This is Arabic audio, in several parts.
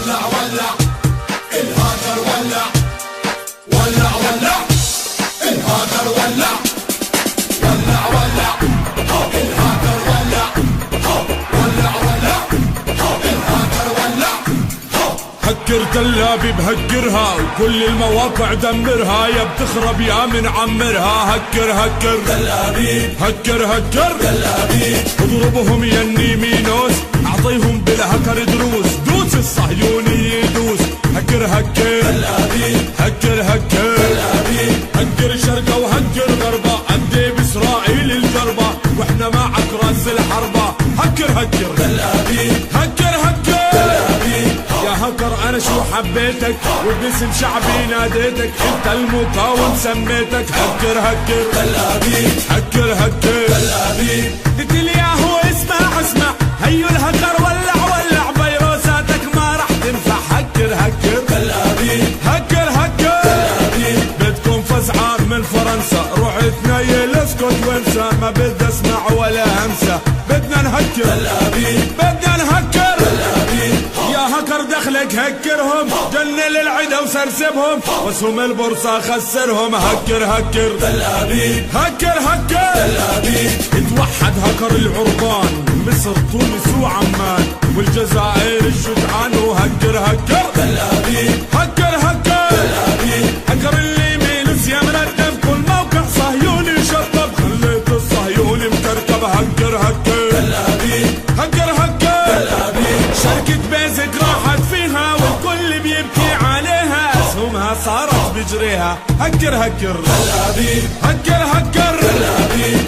ولع ولع الهاكر ولع ولع ولع الهاكر ولع ولع ولع الهاكر ولع ولع ولع الهاكر ولع. هكر تل ابيب هكرها وكل المواقع دمرها، يا بتخرب يا من عمرها. هكر هكر تل ابيب هكر هكر تل ابيب اضربهم يني مينوس اعطيهم بالهكر دروس، دوس الصهيوني يدوس. هكر هكر تل ابيب هكر هكر تل ابيب هكر شرقه وهكر غربه، عدي باسرائيل الجربه واحنا معك راس الحربه. هكر هكر تل ابيب هكر هكر تل ابيب. يا هكر انا شو حبيتك وباسم شعبي ناديتك، انت المقاوم سميتك. هكر هكر تل ابيب هكر هكر تل ابيب. قلت لي يا هو اسمع اسمع، هيو الهكر ولع ولع فيروساتك ما راح تنفع. هكر هكر تل ابيب هكر هكر تل ابيب. بدكم فزعة من فرنسا روح تنيل اسكت وانسى، ما بدي اسمع ولا همسة. بدنا نهكر تل ابيب بدنا نهكر تل ابيب. يا هكر دخلك هكرهم، جنن العدا وسرسبهم واسهم البورصة خسرهم. هكر هكر تل ابيب هكر هكر تل ابيب. اتوحد هكر العربان، مصر تونس وعمان والجزائر الشجعان. وهكر هكر تل ابيب هكر هكر تل ابيب. هكر اللي ميلوس يا مرتب كل موقع صهيوني شطب، خليت الصهيوني مكركب. هكر هكر تل ابيب هكر هكر تل ابيب. شركة بيزك راحت فيها والكل بيبكي عليها، اسهمها صارت بجريها. هكر هكر تل ابيب هكر هكر تل ابيب.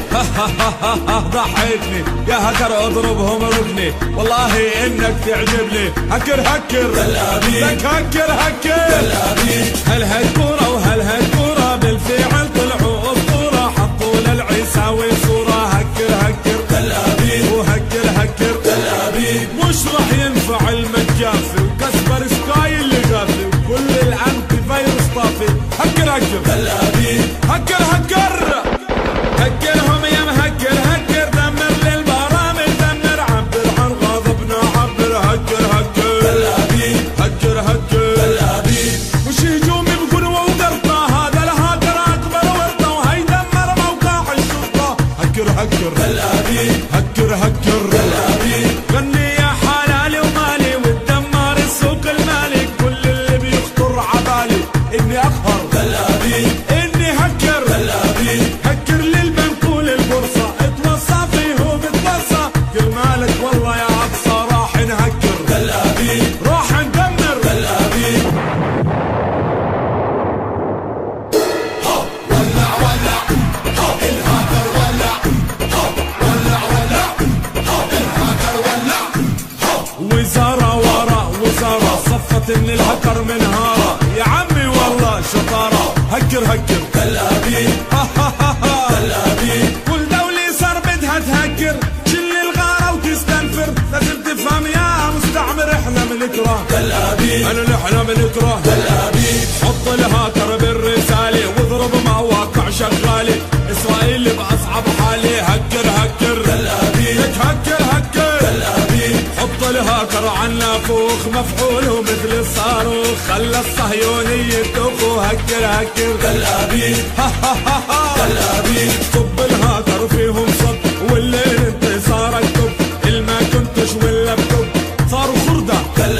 ضحكني يا هكر اضربهم ركني، والله انك تعجبني. هكر هكر تل ابيب لك هكر هكر تل ابيب. هل هالكورة وهل هالكورة بالفعل طلعوا اسطورة، حطوا للعيساوي صورة. هكر هكر تل ابيب وهكر هكر تل ابيب. مش راح ينفع المجافي وكسبر سكاي اللي قافي وكل الانتي فيروس طافي. هكر هكر تل ابيب هكر هكر هكرهم يا مهكر هكر، دمر للبرامج دمر، عبر عن غضبنا عبر. هكر هكر تل ابيب هكر هكر تل ابيب. مش هجومي بقوة وقرطة، هذا الهاكر اكبر ورطة وهيدمر موقع الشرطة. هكر هكر تل ابيب هكر هكر تل ابيب. غني يا حلالي ومالي وتدمر السوق المالي، كل اللي بيخطر عبالي اني اقهر تل ابيب اني هكر تل ابيب. هكر للبنك وللبورصة، اتوصى فيهم اتوصى كرمالك والله يا اقصى. راح نهكر تل ابيب راح ندمر تل ابيب. ولع ولع الهاكر ولع ولع ولع الهاكر ولع. وزارة ورا وزارة صفت ان الهكر منهارة، يا عمي والله شطارة. هكر هكر تل ابيب تل ابيب. كل دولة صار بدها تهكر، شل الغارة وتستنفر. لازم تفهم يا مستعمر احنا بنكره تل ابيب انا نحن بنكره. تل ابيب حط الهاكر بالرسالة واضرب مواقع شغالة، اسرائيل باصعب حالة. هكر هكر تل ابيب هكر هكر تل ابيب. حط الهاكر عالنافوخ مفعول ومثل الصاروخ، خلى الصهيوني يدوخوا. هكر هكر تل ابيب تل ابيب. صب الهاكر فيهم صب، والليل انتصارك طب، الما كنتش ولا بكب صاروا خردة. تل